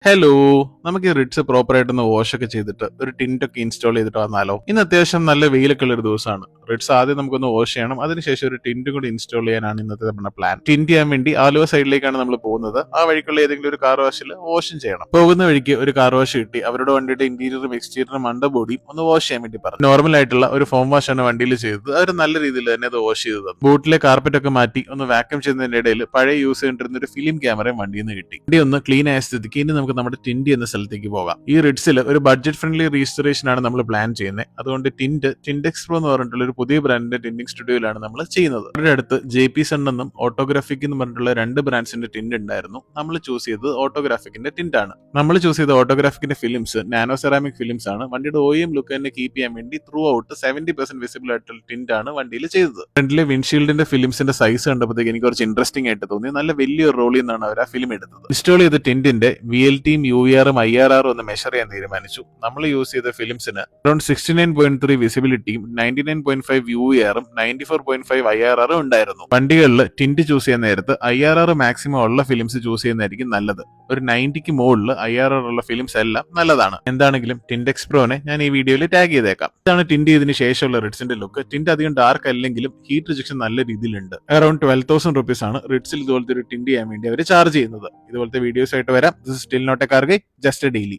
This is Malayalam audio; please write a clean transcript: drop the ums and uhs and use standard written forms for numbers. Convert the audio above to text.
ഹലോ, നമുക്ക് ഈ റിഡ്സ് പ്രോപ്പർ ആയിട്ടൊന്ന് വാഷ് ഒക്കെ ചെയ്തിട്ട് ഒരു ടിന്റ് ഒക്കെ ഇൻസ്റ്റാൾ ചെയ്തിട്ട് വന്നാലോ? ഇന്ന് അത്യാവശ്യം നല്ല വെയിലൊക്കെ ഉള്ള ഒരു ദിവസമാണ്. റിഡ്സ് ആദ്യം നമുക്കൊന്ന് വാഷ് ചെയ്യണം, അതിനുശേഷം ഒരു ടിന്റ് കൂടി ഇൻസ്റ്റാൾ ചെയ്യാനാണ് ഇന്നത്തെ നമ്മുടെ പ്ലാൻ. ടിന്റ് ചെയ്യാൻ വേണ്ടി ആലുവ സൈഡിലേക്കാണ് നമ്മൾ പോകുന്നത്. ആ വഴിക്കുള്ള ഏതെങ്കിലും ഒരു കാർ വാഷിൽ വാഷും ചെയ്യണം. പോകുന്ന വഴിക്ക് ഒരു കാർ വാഷ് കിട്ടി. അവരുടെ വണ്ടിയുടെ ഇന്റീരിയറും എക്സ്റ്റീരിയറും മണ്ട ബോഡിയും ഒന്ന് വാഷ് ചെയ്യാൻ വേണ്ടി പറഞ്ഞു. നോർമൽ ആയിട്ടുള്ള ഒരു ഫോം വാഷ് ആണ് വണ്ടിയിൽ ചെയ്തത്. അവർ നല്ല രീതിയിൽ തന്നെ അത് വാഷ് ചെയ്തു തന്നു. ബോട്ടിലെ കാർപ്പറ്റ് ഒക്കെ മാറ്റി ഒന്ന് വാക്യൂം ചെയ്യുന്നതിന്റെ ഇടയിൽ പഴയ യൂസ് ചെയ്തിരുന്ന ഒരു ഫിലിം ക്യാമറയും വണ്ടിയിൽ നിന്ന് കിട്ടി. വണ്ടി ഒന്ന് ക്ലീൻ ആയ സ്ഥിതിക്ക് ഇനി നമുക്ക് നമ്മുടെ ടിന്റ് എന്ന സ്ഥലത്തേക്ക് പോകാം. ഈ റിഡ്സിൽ ഒരു ബഡ്ജറ്റ് ഫ്രണ്ട്ലി റീസ്റ്റോറേഷൻ ആണ് നമ്മൾ പ്ലാൻ ചെയ്യുന്നത്. അതുകൊണ്ട് ടിൻഡെക്സ് പ്രോ എന്ന് പറഞ്ഞിട്ടുള്ള ഒരു പുതിയ ബ്രാൻഡിന്റെ ടിൻഡിംഗ് സ്റ്റുഡിയോയിലാണ് നമ്മൾ ചെയ്യുന്നത്. അവരുടെ അടുത്ത് JP Sun എന്നും ഓട്ടോഗ്രാഫിക് എന്ന് പറഞ്ഞിട്ടുള്ള രണ്ട് ബ്രാൻഡ്സിന്റെ ടിൻഡ് ഉണ്ടായിരുന്നു. നമ്മൾ ചൂസ് ചെയ്തത് ഓട്ടോഗ്രാഫിക്കിന്റെ ടിൻഡ് ആണ്. നമ്മൾ ചൂസ് ചെയ്ത ഓട്ടോഗ്രാഫിക്കിന്റെ ഫിലിംസ് നാനോ സെറാമിക് ഫിലിംസ് ആണ്. വണ്ടിയുടെ OEM ലുക്ക് തന്നെ കീപ്പ് ചെയ്യാൻ വേണ്ടി ത്രൂ ഔട്ട് 70% വിസിബിൾ ആയിട്ടുള്ള ടിൻഡ് ആണ് വണ്ടിയിൽ ചെയ്തത്. ഫ്രണ്ടിലെ വിൻഷീൽഡിന്റെ ഫിലിംസിന്റെ സൈസ് കണ്ടപ്പോഴത്തേക്ക് എനിക്ക് കുറച്ച് ഇൻട്രസ്റ്റിംഗ് ആയിട്ട് തോന്നി. നല്ല വലിയൊരു റോളിൽ നിന്നാണ് അവർ ആ ഫിലിം എടുത്തത്. ഇൻസ്റ്റാൾ ചെയ്ത ടിൻഡിന്റെ VLTയും UVR IRR ഒന്ന് മെഷർ ചെയ്യാൻ തീരുമാനിച്ചു. നമ്മൾ യൂസ് ചെയ്ത ഫിലിംസിന് അറൌണ്ട് 69.3 വിസിബിലിറ്റിയും 99.5 UVRും 94.5 IRRും ഉണ്ടായിരുന്നു. വണ്ടികളിൽ ടിന്റ് ചൂസ് ചെയ്യുന്ന നേരത്ത് IRR മാക്സിമം ഉള്ള ഫിലിംസ് ചൂസ് ചെയ്യുന്നതായിരിക്കും നല്ലത്. ഒരു 90ക്ക് മുകളിൽ IRR ഉള്ള ഫിലിംസ് എല്ലാം നല്ലതാണ്. എന്താണെങ്കിലും ടിൻഡെക്സ് പ്രോനെ ഞാൻ ഈ വീഡിയോയിൽ ടാഗ് ചെയ്തേക്കാം. ഇതാണ് ടിന്റ് ചെയ്തതിന് ശേഷമുള്ള റിഡ്സിന്റെ ലുക്ക്. ടിന്റ് അധികം ഡാർക്ക് അല്ലെങ്കിലും ഹീറ്റ് റിജക്ഷൻ നല്ല രീതിയിലുണ്ട്. അറൌണ്ട് 12,000 rupees ആണ് റിഡ്സിൽ ഇതുപോലത്തെ ഒരു ടിന്റ് ചെയ്യാൻ വേണ്ടി അവർ ചാർജ് ചെയ്യുന്നത്. ഇതുപോലത്തെ വീഡിയോസ് ആയിട്ട് വരാം. This is still not a car guy, just a daily.